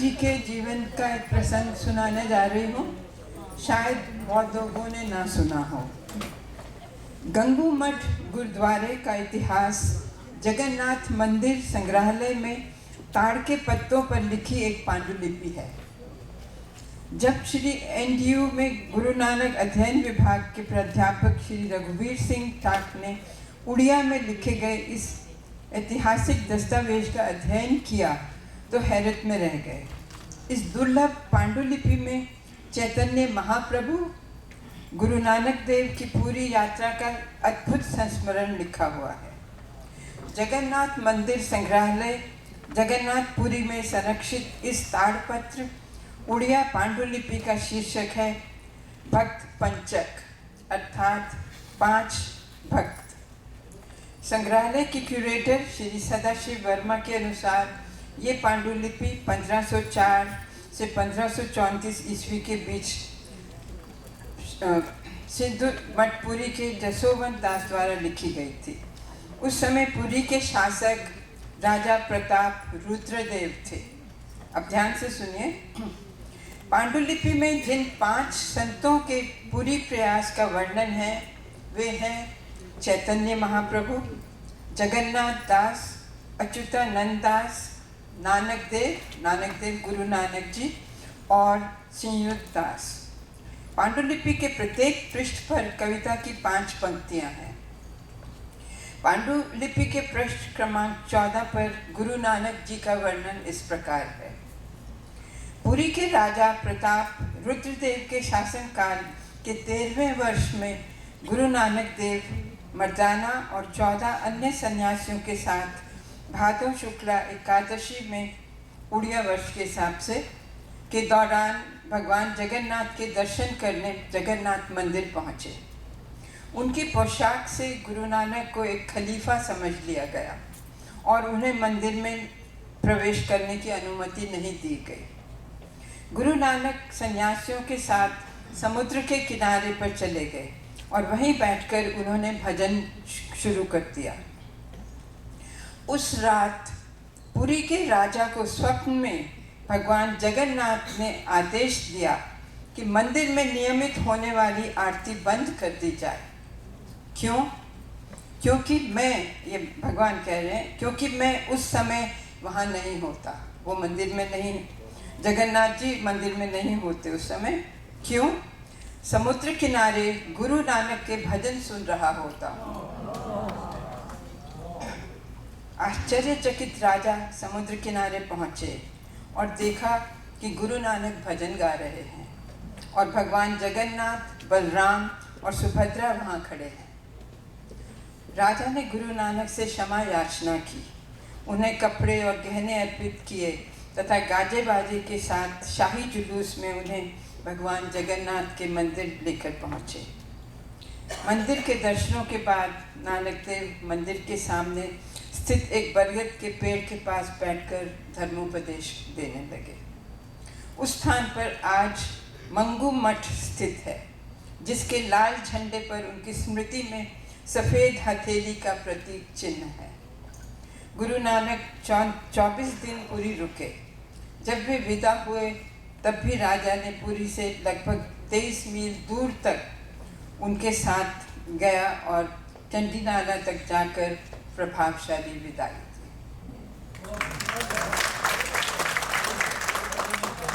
जी के जीवन का एक प्रसंग सुनाने जा रही हूँ। शायद बहुत लोगों ने ना सुना हो। गंगू मठ गुरुद्वारे का इतिहास जगन्नाथ मंदिर संग्रहालय में ताड़ के पत्तों पर लिखी एक पांडुलिपि है। जब श्री एनडीयू में गुरु नानक अध्ययन विभाग के प्राध्यापक श्री रघुवीर सिंह टाक ने उड़िया में लिखे गए इस ऐतिहासिक दस्तावेज का अध्ययन किया तो हैरत में रह गए। इस दुर्लभ पांडुलिपि में चैतन्य महाप्रभु गुरु नानक देव की पूरी यात्रा का अद्भुत संस्मरण लिखा हुआ है। जगन्नाथ मंदिर संग्रहालय जगन्नाथपुरी में संरक्षित इस ताड़पत्र उड़िया पांडुलिपि का शीर्षक है भक्त पंचक अर्थात 5 भक्त। संग्रहालय की क्यूरेटर श्री सदाशिव वर्मा के अनुसार ये पांडुलिपि 1504 से 1534 ईस्वी के बीच सिंधु मठपुरी के जसोवंत दास द्वारा लिखी गई थी। उस समय पुरी के शासक राजा प्रताप रुद्रदेव थे। अब ध्यान से सुनिए। पांडुलिपि में जिन 5 संतों के पूरी प्रयास का वर्णन है वे हैं चैतन्य महाप्रभु, जगन्नाथ दास, अच्युतानंद दास, नानक देव गुरु नानक जी और संयुक्त दास। पांडुलिपि के प्रत्येक पृष्ठ पर कविता की 5 पंक्तियां हैं। पांडुलिपि के पृष्ठ क्रमांक 14 पर गुरु नानक जी का वर्णन इस प्रकार है। पुरी के राजा प्रताप रुद्रदेव के शासनकाल के 13वें वर्ष में गुरु नानक देव मर्दाना और 14 अन्य सन्यासियों के साथ भादव शुक्ला एकादशी में उड़िया वर्ष के हिसाब से के दौरान भगवान जगन्नाथ के दर्शन करने जगन्नाथ मंदिर पहुँचे। उनकी पोशाक से गुरु नानक को एक खलीफा समझ लिया गया और उन्हें मंदिर में प्रवेश करने की अनुमति नहीं दी गई। गुरु नानक सन्यासियों के साथ समुद्र के किनारे पर चले गए और वहीं बैठकर उन्होंने भजन शुरू कर दिया। उस रात पुरी के राजा को स्वप्न में भगवान जगन्नाथ ने आदेश दिया कि मंदिर में नियमित होने वाली आरती बंद कर दी जाए। क्यों? क्योंकि ये भगवान कह रहे हैं, क्योंकि मैं उस समय वहाँ नहीं होता। वो मंदिर में नहीं, जगन्नाथ जी मंदिर में नहीं होते उस समय। क्यों? समुद्र किनारे गुरु नानक के भजन सुन रहा होता। आश्चर्यचकित राजा समुद्र किनारे पहुँचे और देखा कि गुरु नानक भजन गा रहे हैं और भगवान जगन्नाथ, बलराम और सुभद्रा वहाँ खड़े हैं। राजा ने गुरु नानक से क्षमा याचना की, उन्हें कपड़े और गहने अर्पित किए तथा गाजे बाजे के साथ शाही जुलूस में उन्हें भगवान जगन्नाथ के मंदिर लेकर पहुँचे। मंदिर के दर्शनों के बाद नानक देव मंदिर के सामने स्थित एक बरगद के पेड़ के पास बैठकर धर्मोपदेश देने लगे। उस स्थान पर आज मंगू मठ स्थित है, जिसके लाल झंडे पर उनकी स्मृति में सफ़ेद हथेली का प्रतीक चिन्ह है। गुरु नानक 24 दिन पुरी रुके। जब वे विदा हुए तब भी राजा ने पुरी से लगभग 23 मील दूर तक उनके साथ गया और चंडी नाला तक जाकर प्रभावशाली विदाई।